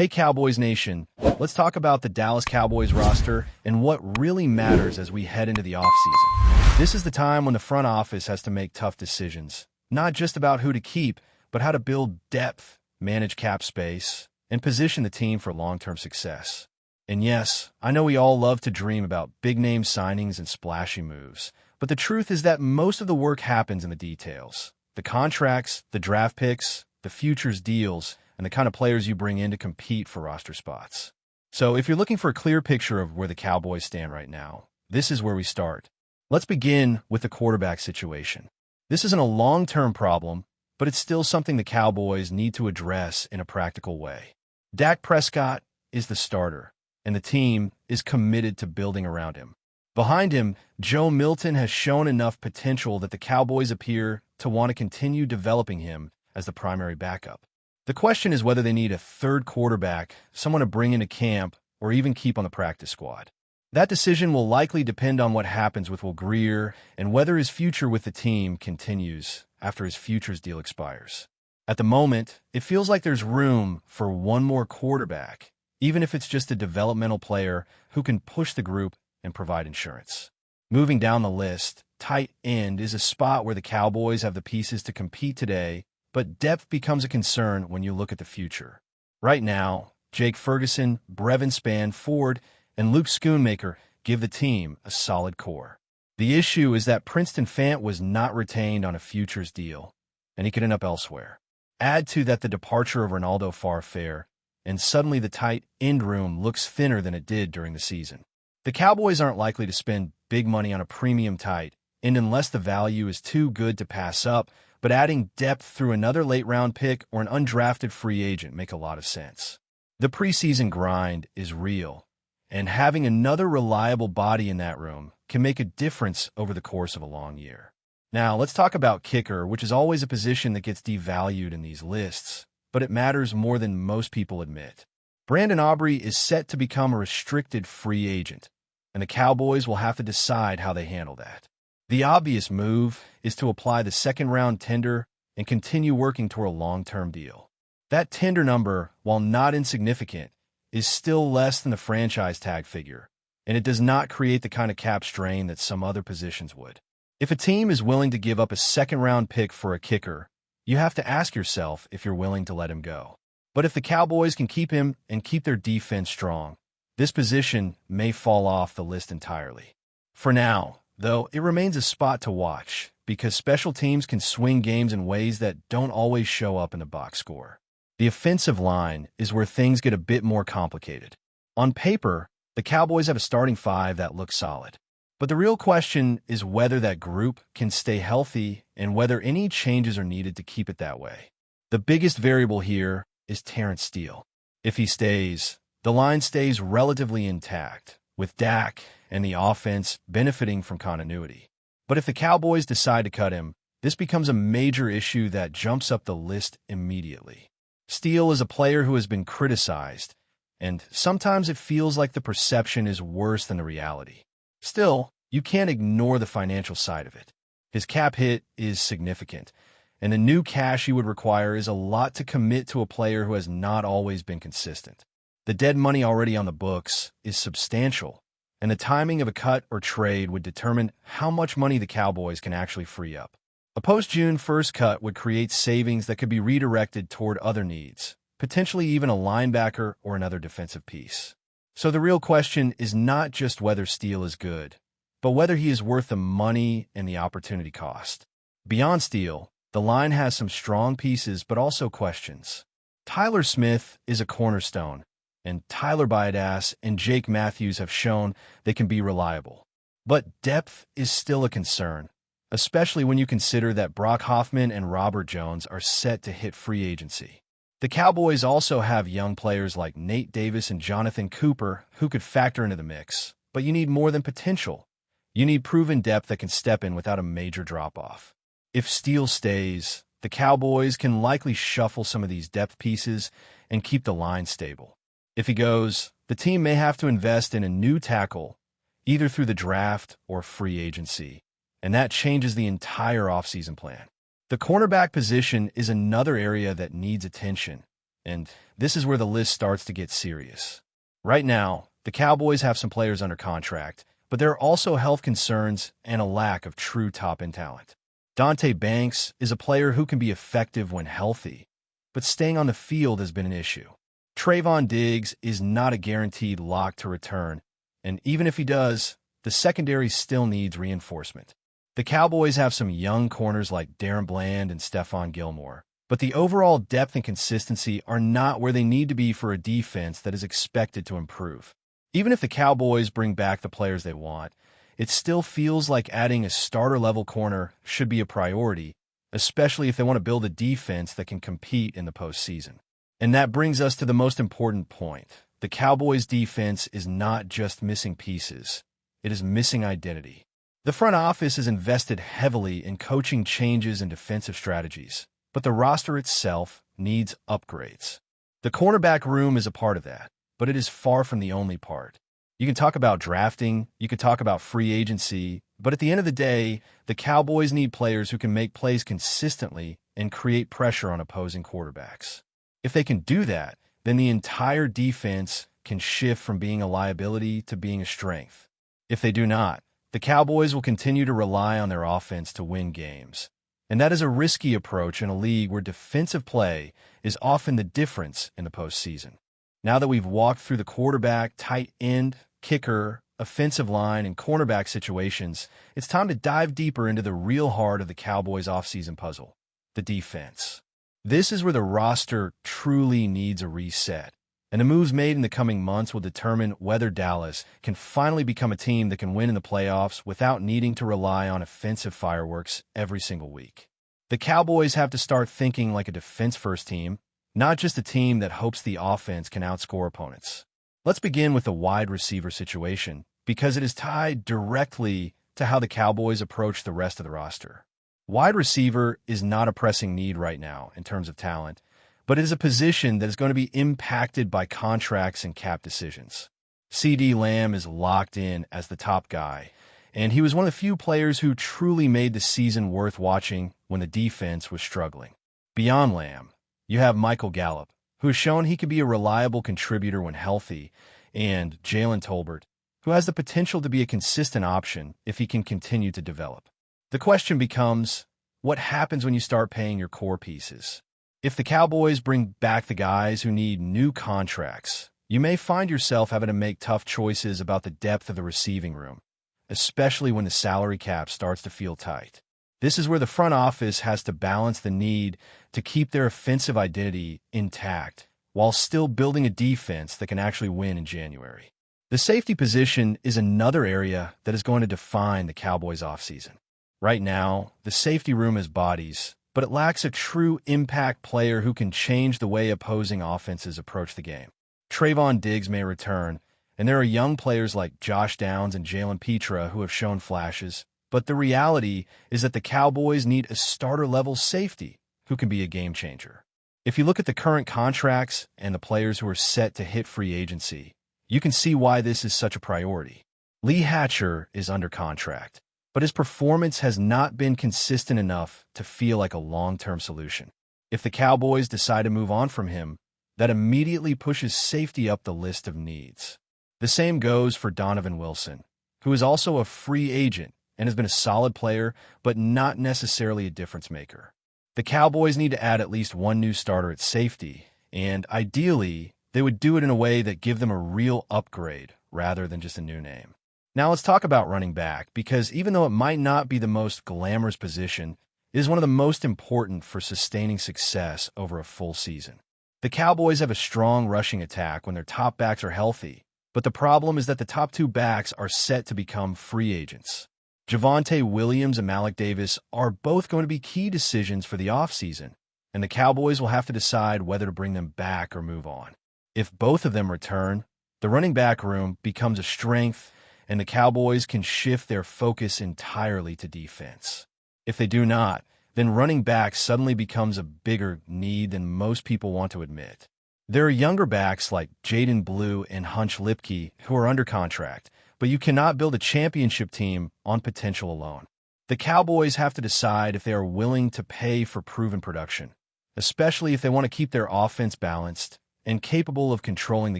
Hey Cowboys Nation, let's talk about the Dallas Cowboys roster and what really matters as we head into the offseason. This is the time when the front office has to make tough decisions, not just about who to keep, but how to build depth, manage cap space, and position the team for long-term success. And yes, I know we all love to dream about big-name signings and splashy moves, but the truth is that most of the work happens in the details. The contracts, the draft picks, the futures deals, and the kind of players you bring in to compete for roster spots. So if you're looking for a clear picture of where the Cowboys stand right now, this is where we start. Let's begin with the quarterback situation. This isn't a long-term problem, but it's still something the Cowboys need to address in a practical way. Dak Prescott is the starter, and the team is committed to building around him. Behind him, Joe Milton has shown enough potential that the Cowboys appear to want to continue developing him as the primary backup. The question is whether they need a third quarterback, someone to bring into camp, or even keep on the practice squad. That decision will likely depend on what happens with Will Grier and whether his future with the team continues after his futures deal expires. At the moment, it feels like there's room for one more quarterback, even if it's just a developmental player who can push the group and provide insurance. Moving down the list, tight end is a spot where the Cowboys have the pieces to compete today, but depth becomes a concern when you look at the future. Right now, Jake Ferguson, Brevin Spann-Ford, and Luke Schoonmaker give the team a solid core. The issue is that Princeton Fant was not retained on a futures deal, and he could end up elsewhere. Add to that the departure of Ronaldo Farfair, and suddenly the tight end room looks thinner than it did during the season. The Cowboys aren't likely to spend big money on a premium tight end unless the value is too good to pass up, but adding depth through another late-round pick or an undrafted free agent make a lot of sense. The preseason grind is real, and having another reliable body in that room can make a difference over the course of a long year. Now, let's talk about kicker, which is always a position that gets devalued in these lists, but it matters more than most people admit. Brandon Aubrey is set to become a restricted free agent, and the Cowboys will have to decide how they handle that. The obvious move is to apply the second-round tender and continue working toward a long-term deal. That tender number, while not insignificant, is still less than the franchise tag figure, and it does not create the kind of cap strain that some other positions would. If a team is willing to give up a second-round pick for a kicker, you have to ask yourself if you're willing to let him go. But if the Cowboys can keep him and keep their defense strong, this position may fall off the list entirely. For now, though, it remains a spot to watch because special teams can swing games in ways that don't always show up in the box score. The offensive line is where things get a bit more complicated. On paper, the Cowboys have a starting five that looks solid. But the real question is whether that group can stay healthy and whether any changes are needed to keep it that way. The biggest variable here is Terrence Steele. If he stays, the line stays relatively intact, with Dak and the offense benefiting from continuity. But if the Cowboys decide to cut him, this becomes a major issue that jumps up the list immediately. Steele is a player who has been criticized, and sometimes it feels like the perception is worse than the reality. Still, you can't ignore the financial side of it. His cap hit is significant, and the new cash he would require is a lot to commit to a player who has not always been consistent. The dead money already on the books is substantial, and the timing of a cut or trade would determine how much money the Cowboys can actually free up. A post-June 1st cut would create savings that could be redirected toward other needs, potentially even a linebacker or another defensive piece. So the real question is not just whether Steele is good, but whether he is worth the money and the opportunity cost. Beyond Steele, the line has some strong pieces but also questions. Tyler Smith is a cornerstone, and Tyler Baidas and Jake Matthews have shown they can be reliable. But depth is still a concern, especially when you consider that Brock Hoffman and Robert Jones are set to hit free agency. The Cowboys also have young players like Nate Davis and Jonathan Cooper who could factor into the mix, but you need more than potential. You need proven depth that can step in without a major drop-off. If Steele stays, the Cowboys can likely shuffle some of these depth pieces and keep the line stable. If he goes, the team may have to invest in a new tackle, either through the draft or free agency, and that changes the entire offseason plan. The cornerback position is another area that needs attention, And this is where the list starts to get serious. Right now, the Cowboys have some players under contract, but there are also health concerns and a lack of true top-end talent. Dante Banks is a player who can be effective when healthy, but staying on the field has been an issue. Trayvon Diggs is not a guaranteed lock to return, and even if he does, the secondary still needs reinforcement. The Cowboys have some young corners like Darren Bland and Stephon Gilmore, but the overall depth and consistency are not where they need to be for a defense that is expected to improve. Even if the Cowboys bring back the players they want, it still feels like adding a starter-level corner should be a priority, especially if they want to build a defense that can compete in the postseason. And that brings us to the most important point. The Cowboys' defense is not just missing pieces. It is missing identity. The front office is invested heavily in coaching changes and defensive strategies, but the roster itself needs upgrades. The cornerback room is a part of that, but it is far from the only part. You can talk about drafting, you can talk about free agency, but at the end of the day, the Cowboys need players who can make plays consistently and create pressure on opposing quarterbacks. If they can do that, then the entire defense can shift from being a liability to being a strength. If they do not, the Cowboys will continue to rely on their offense to win games. And that is a risky approach in a league where defensive play is often the difference in the postseason. Now that we've walked through the quarterback, tight end, kicker, offensive line, and cornerback situations, it's time to dive deeper into the real heart of the Cowboys' offseason puzzle, the defense. This is where the roster truly needs a reset, and the moves made in the coming months will determine whether Dallas can finally become a team that can win in the playoffs without needing to rely on offensive fireworks every single week. The Cowboys have to start thinking like a defense-first team, not just a team that hopes the offense can outscore opponents. Let's begin with the wide receiver situation, because it is tied directly to how the Cowboys approach the rest of the roster. Wide receiver is not a pressing need right now in terms of talent, but it is a position that is going to be impacted by contracts and cap decisions. CeeDee Lamb is locked in as the top guy, and he was one of the few players who truly made the season worth watching when the defense was struggling. Beyond Lamb, you have Michael Gallup, who has shown he can be a reliable contributor when healthy, and Jalen Tolbert, who has the potential to be a consistent option if he can continue to develop. The question becomes, what happens when you start paying your core pieces? If the Cowboys bring back the guys who need new contracts, you may find yourself having to make tough choices about the depth of the receiving room, especially when the salary cap starts to feel tight. This is where the front office has to balance the need to keep their offensive identity intact while still building a defense that can actually win in January. The safety position is another area that is going to define the Cowboys' offseason. Right now, the safety room is bodies, but it lacks a true impact player who can change the way opposing offenses approach the game. Trayvon Diggs may return, and there are young players like Josh Downs and Jalen Petra who have shown flashes, but the reality is that the Cowboys need a starter-level safety who can be a game changer. If you look at the current contracts and the players who are set to hit free agency, you can see why this is such a priority. Lee Hatcher is under contract, but his performance has not been consistent enough to feel like a long-term solution. If the Cowboys decide to move on from him, that immediately pushes safety up the list of needs. The same goes for Donovan Wilson, who is also a free agent and has been a solid player, but not necessarily a difference maker. The Cowboys need to add at least one new starter at safety, and ideally, they would do it in a way that give them a real upgrade rather than just a new name. Now let's talk about running back, because even though it might not be the most glamorous position, it is one of the most important for sustaining success over a full season. The Cowboys have a strong rushing attack when their top backs are healthy, but the problem is that the top two backs are set to become free agents. Javonte Williams and Malik Davis are both going to be key decisions for the offseason, and the Cowboys will have to decide whether to bring them back or move on. If both of them return, the running back room becomes a strength, and the Cowboys can shift their focus entirely to defense. If they do not, then running back suddenly becomes a bigger need than most people want to admit. There are younger backs like Jaden Blue and Hunch Lipke who are under contract, but you cannot build a championship team on potential alone. The Cowboys have to decide if they are willing to pay for proven production, especially if they want to keep their offense balanced and capable of controlling the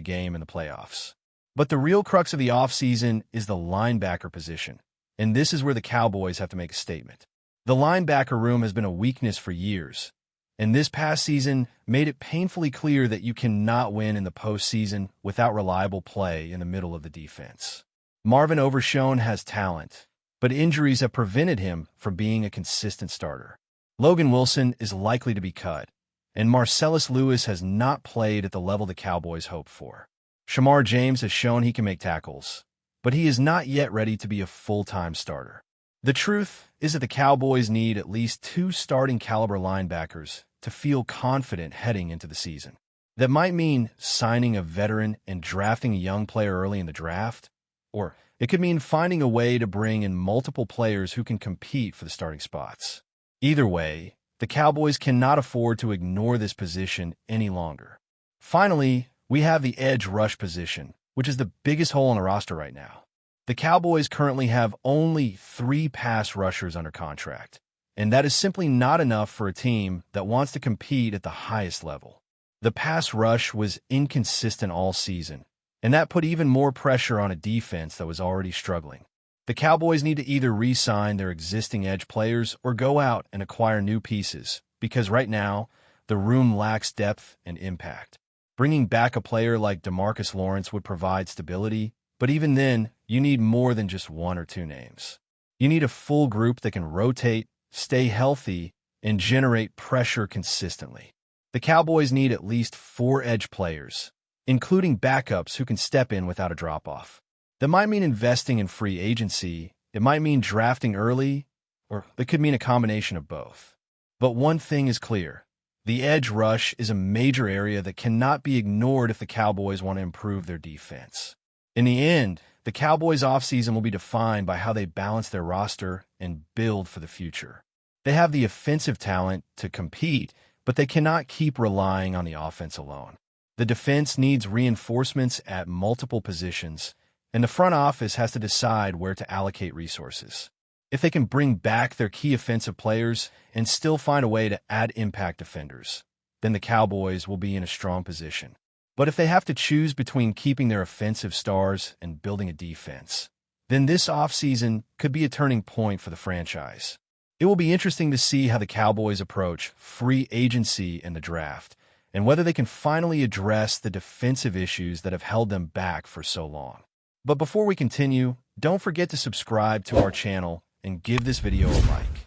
game in the playoffs. But the real crux of the offseason is the linebacker position, and this is where the Cowboys have to make a statement. The linebacker room has been a weakness for years, and this past season made it painfully clear that you cannot win in the postseason without reliable play in the middle of the defense. Marvin Overshown has talent, but injuries have prevented him from being a consistent starter. Logan Wilson is likely to be cut, and Marcellus Lewis has not played at the level the Cowboys hoped for. Shamar James has shown he can make tackles, but he is not yet ready to be a full-time starter. The truth is that the Cowboys need at least 2 starting caliber linebackers to feel confident heading into the season. That might mean signing a veteran and drafting a young player early in the draft, or it could mean finding a way to bring in multiple players who can compete for the starting spots. Either way, the Cowboys cannot afford to ignore this position any longer. Finally, we have the edge rush position, which is the biggest hole in the roster right now. The Cowboys currently have only 3 pass rushers under contract, and that is simply not enough for a team that wants to compete at the highest level. The pass rush was inconsistent all season, and that put even more pressure on a defense that was already struggling. The Cowboys need to either re-sign their existing edge players or go out and acquire new pieces, because right now, the room lacks depth and impact. Bringing back a player like DeMarcus Lawrence would provide stability, but even then, you need more than just 1 or 2 names. You need a full group that can rotate, stay healthy, and generate pressure consistently. The Cowboys need at least 4 edge players, including backups who can step in without a drop-off. That might mean investing in free agency, it might mean drafting early, or it could mean a combination of both. But one thing is clear. The edge rush is a major area that cannot be ignored if the Cowboys want to improve their defense. In the end, the Cowboys' offseason will be defined by how they balance their roster and build for the future. They have the offensive talent to compete, but they cannot keep relying on the offense alone. The defense needs reinforcements at multiple positions, and the front office has to decide where to allocate resources. If they can bring back their key offensive players and still find a way to add impact defenders, then the Cowboys will be in a strong position. But if they have to choose between keeping their offensive stars and building a defense, then this offseason could be a turning point for the franchise. It will be interesting to see how the Cowboys approach free agency and the draft, and whether they can finally address the defensive issues that have held them back for so long. But before we continue, don't forget to subscribe to our channel and give this video a like.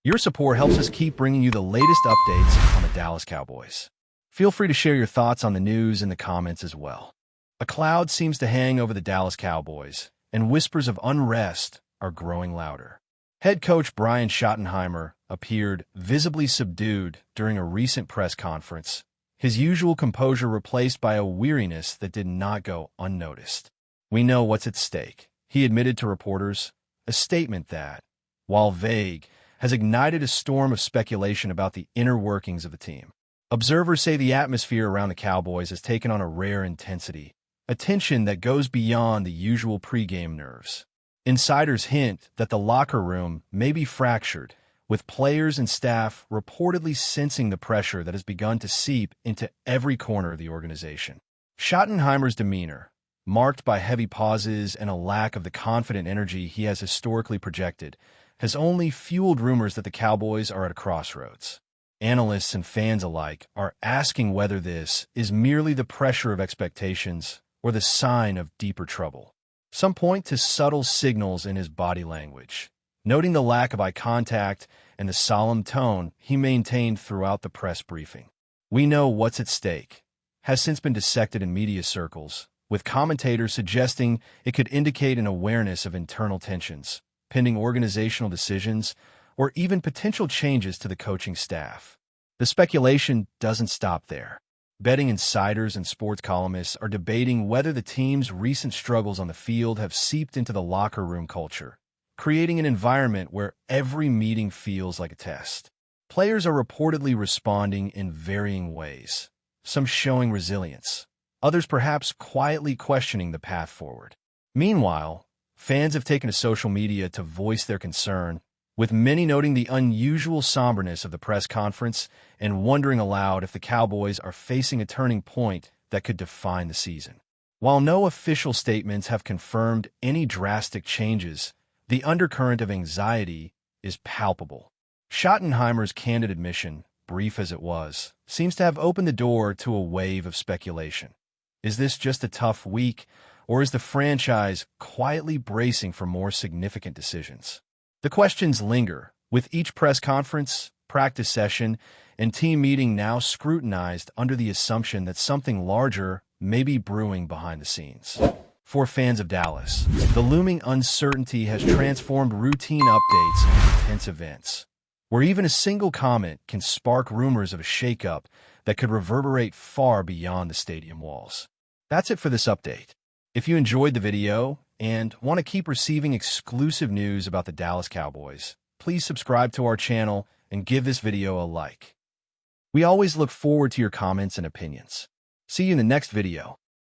Your support helps us keep bringing you the latest updates on the Dallas Cowboys. Feel free to share your thoughts on the news in the comments as well. A cloud seems to hang over the Dallas Cowboys, and whispers of unrest are growing louder. Head coach Brian Schottenheimer appeared visibly subdued during a recent press conference, his usual composure replaced by a weariness that did not go unnoticed. "We know what's at stake," he admitted to reporters, a statement that, while vague, has ignited a storm of speculation about the inner workings of the team. Observers say the atmosphere around the Cowboys has taken on a rare intensity, a tension that goes beyond the usual pregame nerves. Insiders hint that the locker room may be fractured, with players and staff reportedly sensing the pressure that has begun to seep into every corner of the organization. Schottenheimer's demeanor, marked by heavy pauses and a lack of the confident energy he has historically projected, has only fueled rumors that the Cowboys are at a crossroads. Analysts and fans alike are asking whether this is merely the pressure of expectations or the sign of deeper trouble. Some point to subtle signals in his body language, noting the lack of eye contact and the solemn tone he maintained throughout the press briefing. "We know what's at stake" has since been dissected in media circles, with commentators suggesting it could indicate an awareness of internal tensions, pending organizational decisions, or even potential changes to the coaching staff. The speculation doesn't stop there. Betting insiders and sports columnists are debating whether the team's recent struggles on the field have seeped into the locker room culture, creating an environment where every meeting feels like a test. Players are reportedly responding in varying ways, some showing resilience, others perhaps quietly questioning the path forward. Meanwhile, fans have taken to social media to voice their concern, with many noting the unusual somberness of the press conference and wondering aloud if the Cowboys are facing a turning point that could define the season. While no official statements have confirmed any drastic changes, the undercurrent of anxiety is palpable. Schottenheimer's candid admission, brief as it was, seems to have opened the door to a wave of speculation. Is this just a tough week, or is the franchise quietly bracing for more significant decisions? The questions linger, with each press conference, practice session, and team meeting now scrutinized under the assumption that something larger may be brewing behind the scenes. For fans of Dallas, the looming uncertainty has transformed routine updates into tense events, where even a single comment can spark rumors of a shakeup that could reverberate far beyond the stadium walls. That's it for this update. If you enjoyed the video and want to keep receiving exclusive news about the Dallas Cowboys, please subscribe to our channel and give this video a like. We always look forward to your comments and opinions. See you in the next video.